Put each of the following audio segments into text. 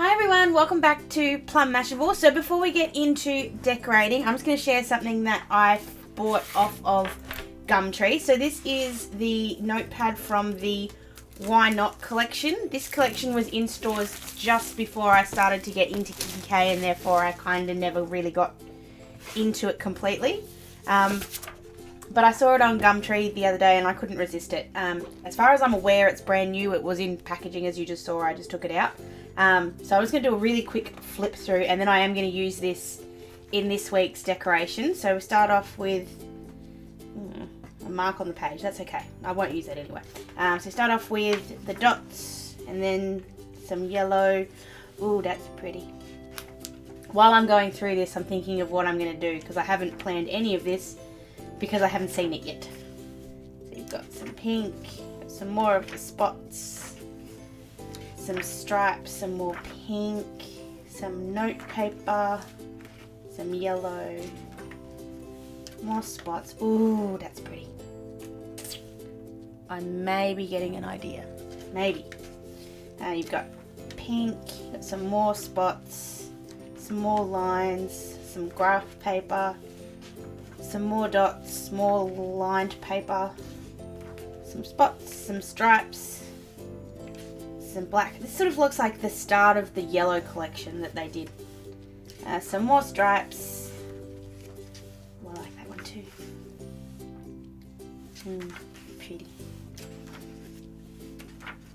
Hi everyone, welcome back to Plum Mashable. So before we get into decorating, I'm just going to share something that I bought off of Gumtree. So this is the notepad from the Why Not collection. This collection was in stores just before I started to get into Kikki.k, and therefore I kind of never really got into it completely. But I saw it on Gumtree the other day and I couldn't resist it. As far as I'm aware, it's brand new. It was in packaging as you just saw. I just took it out. So I'm just going to do a really quick flip through, and then I am going to use this in this week's decoration. So we start off with a mark on the page. That's okay. I won't use that anyway. So start off with the dots and then some yellow. Ooh, that's pretty. While I'm going through this, I'm thinking of what I'm going to do because I haven't planned any of this because I haven't seen it yet. So you've got some pink, some more of the spots, some stripes, some more pink, some notepaper, some yellow, more spots. Ooh, that's pretty. I may be getting an idea. Maybe. You've got pink, got some more spots, some more lines, some graph paper, some more dots, more lined paper, some spots, some stripes, some black. This sort of looks like the start of the yellow collection that they did. Some more stripes. Oh, I like that one too. Pretty.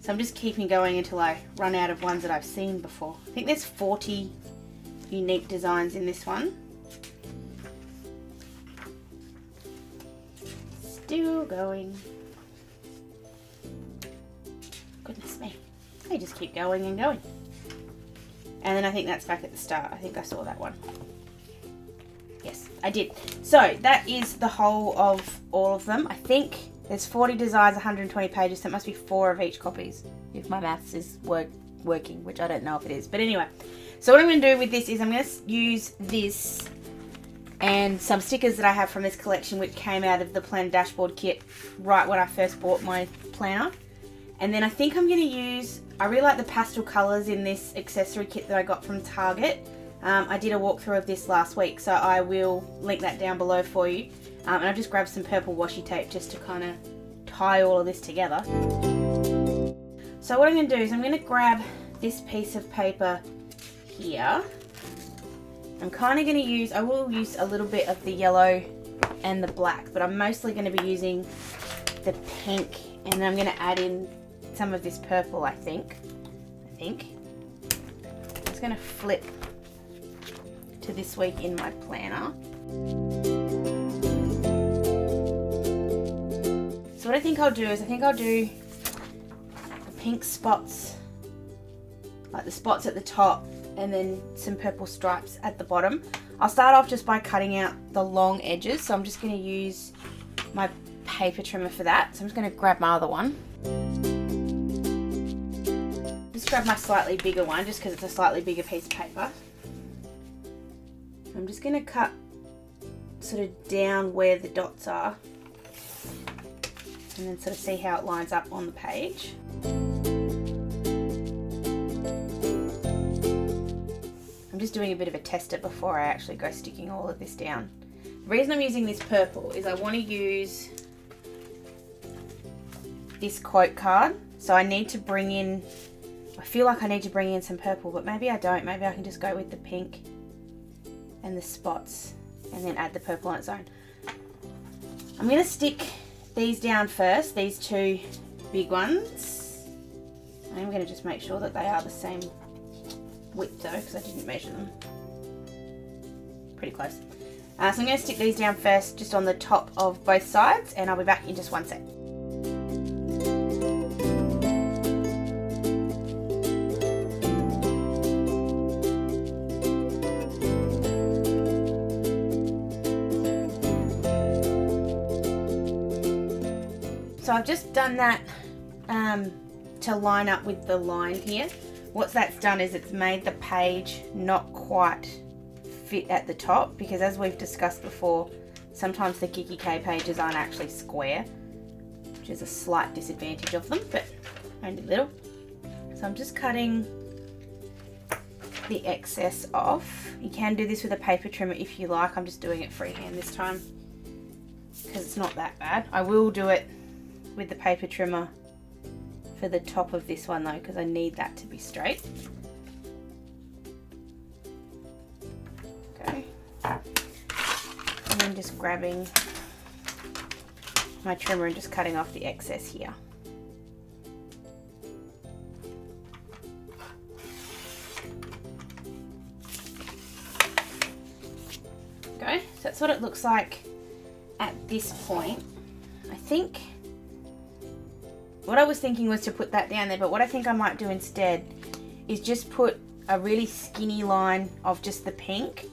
So I'm just keeping going until I run out of ones that I've seen before. I think there's 40 unique designs in this one. Still going. Goodness me. I just keep going and going. And then I think that's back at the start. I think I saw that one. Yes, I did. So that is the whole of all of them. I think there's 40 designs, 120 pages, so it must be 4 of each copies if my maths is working, which I don't know if it is. But anyway, so what I'm going to do with this is I'm going to use this and some stickers that I have from this collection, which came out of the planner dashboard kit right when I first bought my planner. And then I think I'm going to use, I really like the pastel colours in this accessory kit that I got from Target. I did a walkthrough of this last week, so I will link that down below for you. And I've just grabbed some purple washi tape just to kind of tie all of this together. So what I'm going to do is I'm going to grab this piece of paper here. I'm kind of going to use, I will use a little bit of the yellow and the black, but I'm mostly going to be using the pink, and then I'm going to add in some of this purple, I think. I'm just going to flip to this week in my planner. So what I think I'll do is I'll do the pink spots, like the spots at the top, and then some purple stripes at the bottom. I'll start off just by cutting out the long edges, so I'm just going to use my paper trimmer for that. So I'm just going to grab my other one. Just grab my slightly bigger one just because it's a slightly bigger piece of paper. I'm just going to cut sort of down where the dots are and then sort of see how it lines up on the page. I'm just doing a bit of a tester before I actually go sticking all of this down. The reason I'm using this purple is I want to use this quote card, so I need to bring in, I feel like I need to bring in some purple, but maybe I don't. Maybe I can just go with the pink and the spots and then add the purple on its own. I'm going to stick these down first, these two big ones. I'm going to just make sure that they are the same width though, because I didn't measure them. Pretty close. So I'm going to stick these down first just on the top of both sides, and I'll be back in just one sec. So I've just done that to line up with the line here. What that's done is it's made the page not quite fit at the top, because as we've discussed before, sometimes the Kikki.k pages aren't actually square, which is a slight disadvantage of them, but only a little. So I'm just cutting the excess off. You can do this with a paper trimmer if you like. I'm just doing it freehand this time because it's not that bad. I will do it with the paper trimmer for the top of this one though, because I need that to be straight. Okay. And then just grabbing my trimmer and just cutting off the excess here. Okay, so that's what it looks like at this point. I think what I was thinking was to put that down there, but what I think I might do instead is just put a really skinny line of just the pink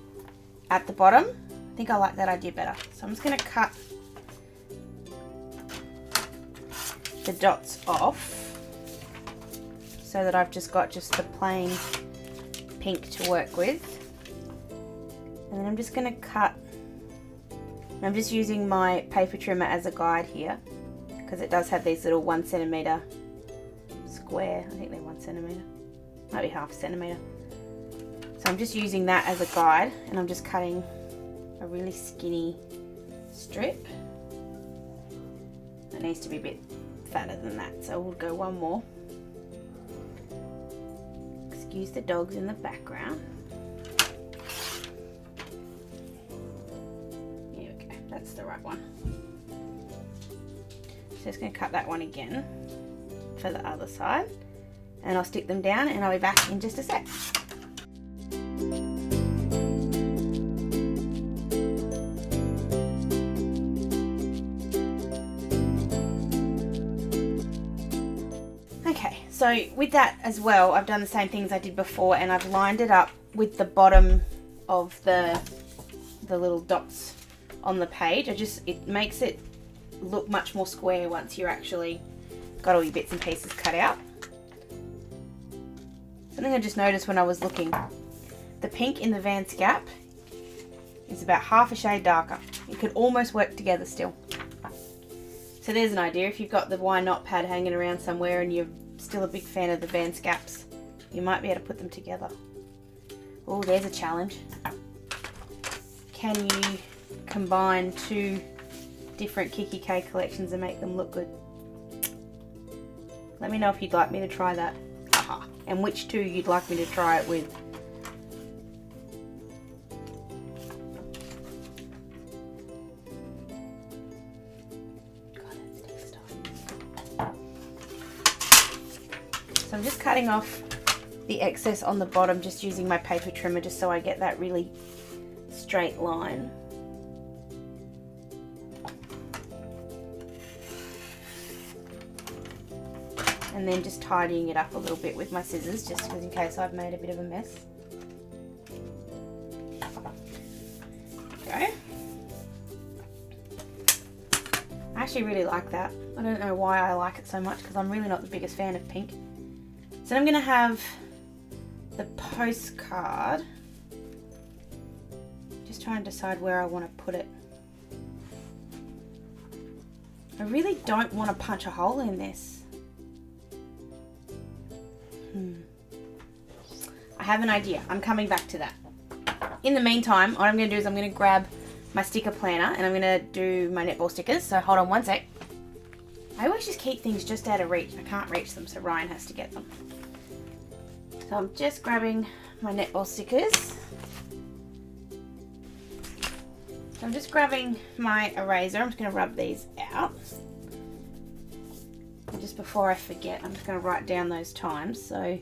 at the bottom. I think I like that idea better. So I'm just going to cut the dots off so that I've just got just the plain pink to work with. And then I'm just going to cut, I'm just using my paper trimmer as a guide here, because it does have these little 1 centimeter square. I think they're 1 centimeter, might be half a centimeter. So I'm just using that as a guide, and I'm just cutting a really skinny strip. It needs to be a bit fatter than that, so we'll go one more. Excuse the dogs in the background. Here we go, that's the right one. So just going to cut that one again for the other side, and I'll stick them down and I'll be back in just a sec. Okay, so with that as well, I've done the same things I did before, and I've lined it up with the bottom of the little dots on the page. It makes it look much more square once you're actually got all your bits and pieces cut out. Something I just noticed when I was looking, the pink in the Vans Gap is about half a shade darker. It could almost work together still. So there's an idea. If you've got the Why Not pad hanging around somewhere and you're still a big fan of the Vans Gaps, you might be able to put them together. Oh, there's a challenge. Can you combine two different Kikki.k collections and make them look good? Let me know if you'd like me to try that. Aha. And which two you'd like me to try it with. God, that sticks stuff. So I'm just cutting off the excess on the bottom, just using my paper trimmer, just so I get that really straight line. And then just tidying it up a little bit with my scissors, just in case I've made a bit of a mess. Okay. I actually really like that. I don't know why I like it so much, because I'm really not the biggest fan of pink. So I'm going to have the postcard. Just trying to decide where I want to put it. I really don't want to punch a hole in this. I have an idea. I'm coming back to that. In the meantime, what I'm going to do is I'm going to grab my sticker planner and I'm going to do my netball stickers. So hold on one sec. I always just keep things just out of reach. I can't reach them, so Ryan has to get them. So I'm just grabbing my netball stickers. So I'm just grabbing my eraser. I'm just going to rub these out. And just before I forget, I'm just going to write down those times. So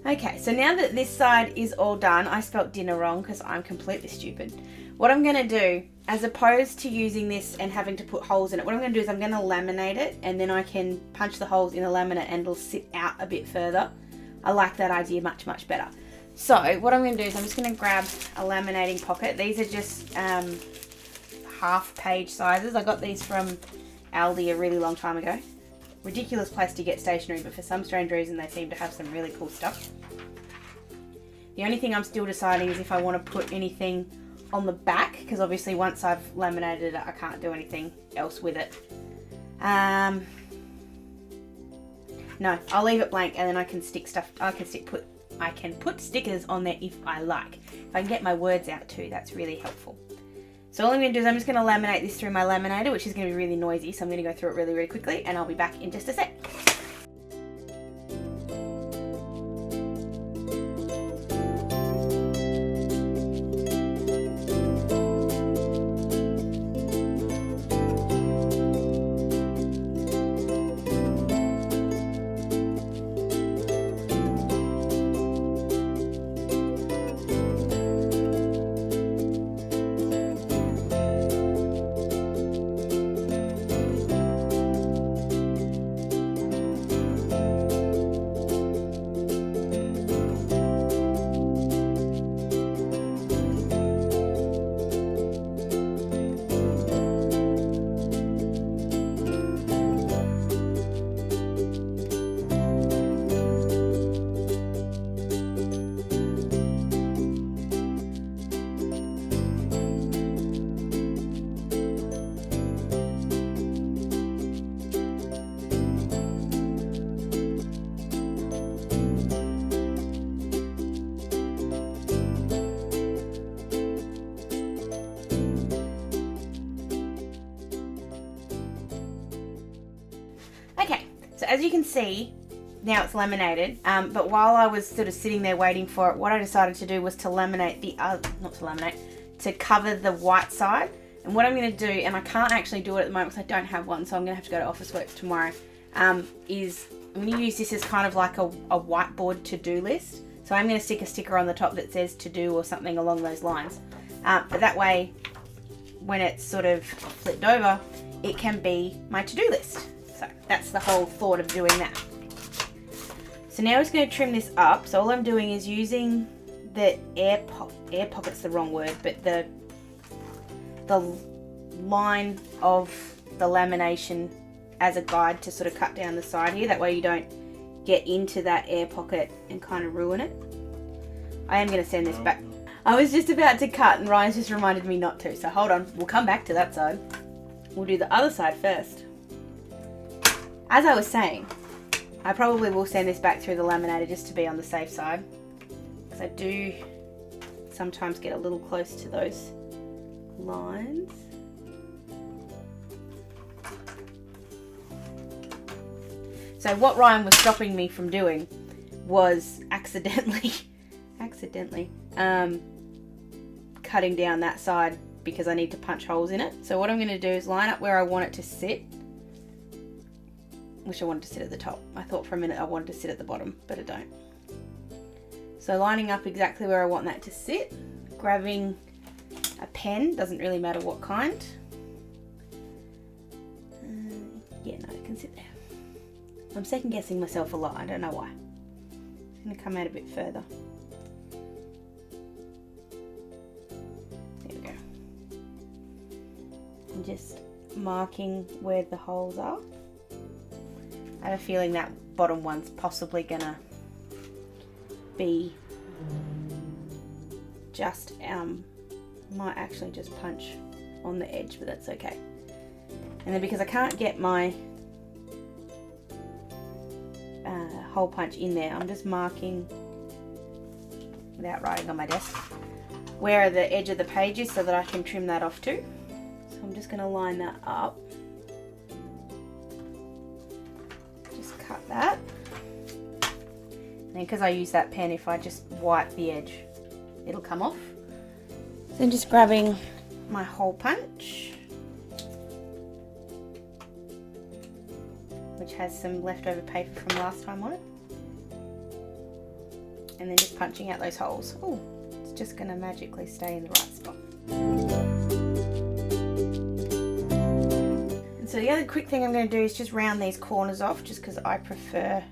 Okay, so now that this side is all done, I spelt dinner wrong because I'm completely stupid. What I'm going to do, as opposed to using this and having to put holes in it, what I'm going to do is I'm going to laminate it, and then I can punch the holes in the laminate and it'll sit out a bit further. I like that idea much, much better. So what I'm going to do is I'm just going to grab a laminating pocket. These are just half page sizes. I got these from Aldi a really long time ago. Ridiculous place to get stationery, but for some strange reason they seem to have some really cool stuff. The only thing I'm still deciding is if I want to put anything on the back, because obviously once I've laminated it I can't do anything else with it. No, I'll leave it blank, and then I can stick stuff. I can put stickers on there if I like. If I can get my words out too, that's really helpful. So all I'm going to do is I'm just going to laminate this through my laminator, which is going to be really noisy, so I'm going to go through it really, really quickly, and I'll be back in just a sec. Okay, so as you can see, now it's laminated, but while I was sort of sitting there waiting for it, what I decided to do was to laminate to cover the white side. And what I'm going to do, and I can't actually do it at the moment because I don't have one, so I'm going to have to go to Officeworks tomorrow, is I'm going to use this as kind of like a whiteboard to-do list. So I'm going to stick a sticker on the top that says to do or something along those lines. But that way, when it's sort of flipped over, it can be my to-do list. So that's the whole thought of doing that. So now I'm just going to trim this up. So all I'm doing is using the air pocket's the wrong word, but the line of the lamination as a guide to sort of cut down the side here. That way you don't get into that air pocket and kind of ruin it. I am going to send this back. I was just about to cut and Ryan's just reminded me not to. So hold on, we'll come back to that side. We'll do the other side first. As I was saying, I probably will send this back through the laminator just to be on the safe side, because I do sometimes get a little close to those lines. So what Ryan was stopping me from doing was accidentally cutting down that side because I need to punch holes in it. So what I'm going to do is line up where I want it to sit. Wish I wanted to sit at the top. I thought for a minute I wanted to sit at the bottom, but I don't. So lining up exactly where I want that to sit, grabbing a pen, doesn't really matter what kind. Yeah, no, it can sit there. I'm second guessing myself a lot, I don't know why. It's going to come out a bit further. There we go. I'm just marking where the holes are. I have a feeling that bottom one's possibly gonna be just, might actually just punch on the edge, but that's okay. And then because I can't get my hole punch in there, I'm just marking, without writing on my desk, where the edge of the page is so that I can trim that off too. So I'm just gonna line that up. Cut that, and because I use that pen, if I just wipe the edge it'll come off. So I'm just grabbing my hole punch, which has some leftover paper from last time on it, and then just punching out those holes. Oh, it's just going to magically stay in the right spot. And so the other quick thing I'm going to do is just round these corners off, just because I prefer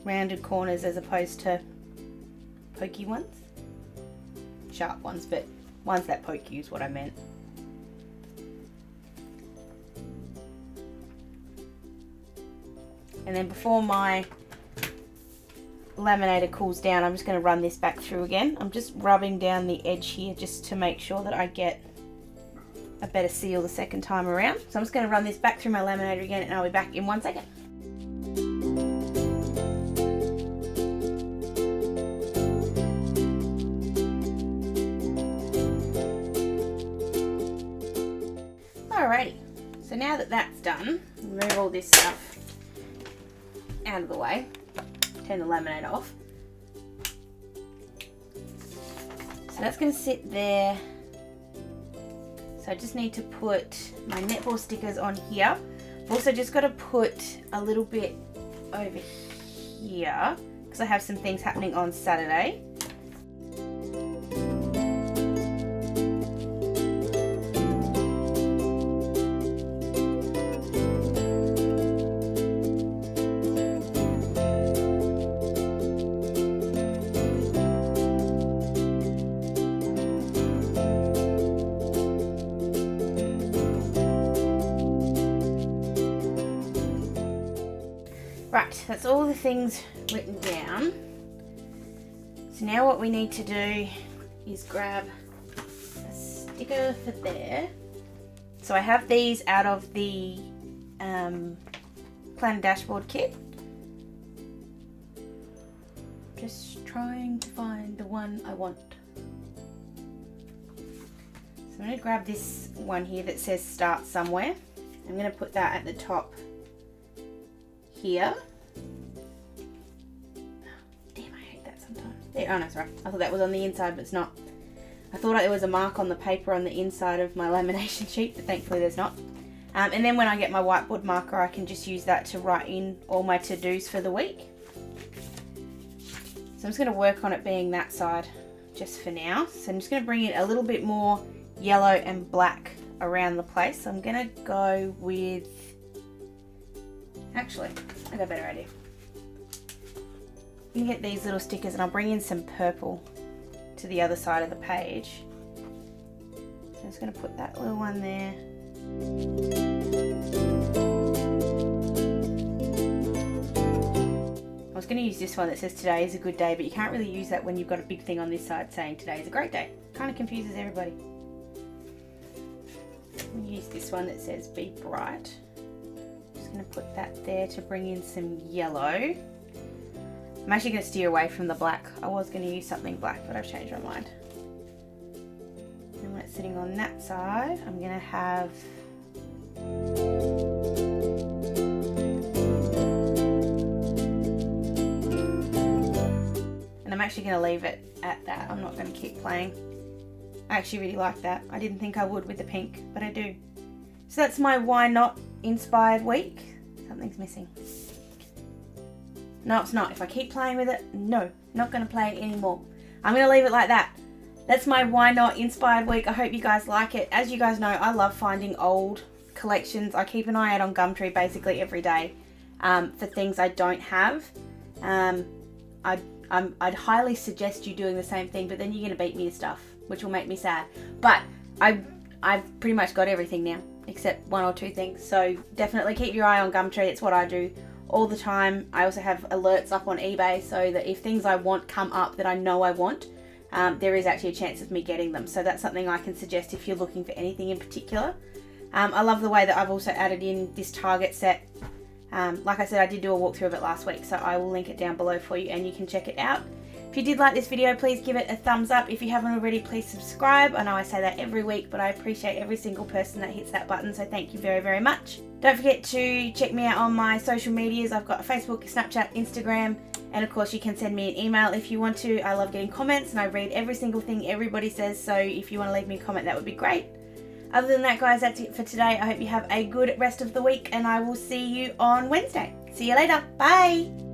rounded corners as opposed to pokey ones. Sharp ones, but ones that poke you is what I meant. And then before my laminator cools down, I'm just going to run this back through again. I'm just rubbing down the edge here just to make sure that I get a better seal the second time around. So I'm just going to run this back through my laminator again, and I'll be back in 1 second. Alrighty, so now that that's done, remove all this stuff out of the way, turn the laminator off. So that's going to sit there. So I just need to put my netball stickers on here. I've also just got to put a little bit over here because I have some things happening on Saturday. Right, that's all the things written down. So now what we need to do is grab a sticker for there. So I have these out of the Plan Dashboard kit. Just trying to find the one I want. So I'm going to grab this one here that says Start Somewhere. I'm going to put that at the top here. Damn, I hate that sometimes. There, oh no, sorry. I thought that was on the inside, but it's not. I thought there was a mark on the paper on the inside of my lamination sheet, but thankfully there's not. And then when I get my whiteboard marker, I can just use that to write in all my to-dos for the week. So I'm just going to work on it being that side just for now. So I'm just going to bring in a little bit more yellow and black around the place. So I'm going to go with... Actually, I got a better idea. You can get these little stickers and I'll bring in some purple to the other side of the page. So I'm just going to put that little one there. I was going to use this one that says today is a good day, but you can't really use that when you've got a big thing on this side saying today is a great day. Kind of confuses everybody. I'm going to use this one that says be bright. Going to put that there to bring in some yellow. I'm actually going to steer away from the black. I was going to use something black, but I've changed my mind. And when it's sitting on that side, I'm going to have and I'm actually going to leave it at that. I'm not going to keep playing. I actually really like that. I didn't think I would with the pink, but I do. So that's my why not inspired week. Something's missing. No, it's not. If I keep playing with it, no, not going to play it anymore. I'm going to leave it like that. That's my why not inspired week. I hope you guys like it. As you guys know, I love finding old collections. I keep an eye out on Gumtree basically every day for things I don't have. I'd highly suggest you doing the same thing, but then you're going to beat me to stuff, which will make me sad. But I've pretty much got everything now, except 1 or 2 things. So definitely keep your eye on Gumtree. It's what I do all the time. I also have alerts up on eBay so that if things I want come up that I know I want, there is actually a chance of me getting them. So that's something I can suggest if you're looking for anything in particular. I love the way that I've also added in this Target set. Like I said, I did do a walkthrough of it last week, so I will link it down below for you and you can check it out. If you did like this video, please give it a thumbs up. If you haven't already, please subscribe. I know I say that every week, but I appreciate every single person that hits that button, so thank you very, very much. Don't forget to check me out on my social medias. I've got Facebook, Snapchat, Instagram, and of course you can send me an email if you want to. I love getting comments and I read every single thing everybody says, so if you want to leave me a comment, that would be great. Other than that, guys, that's it for today. I hope you have a good rest of the week and I will see you on Wednesday. See you later. Bye.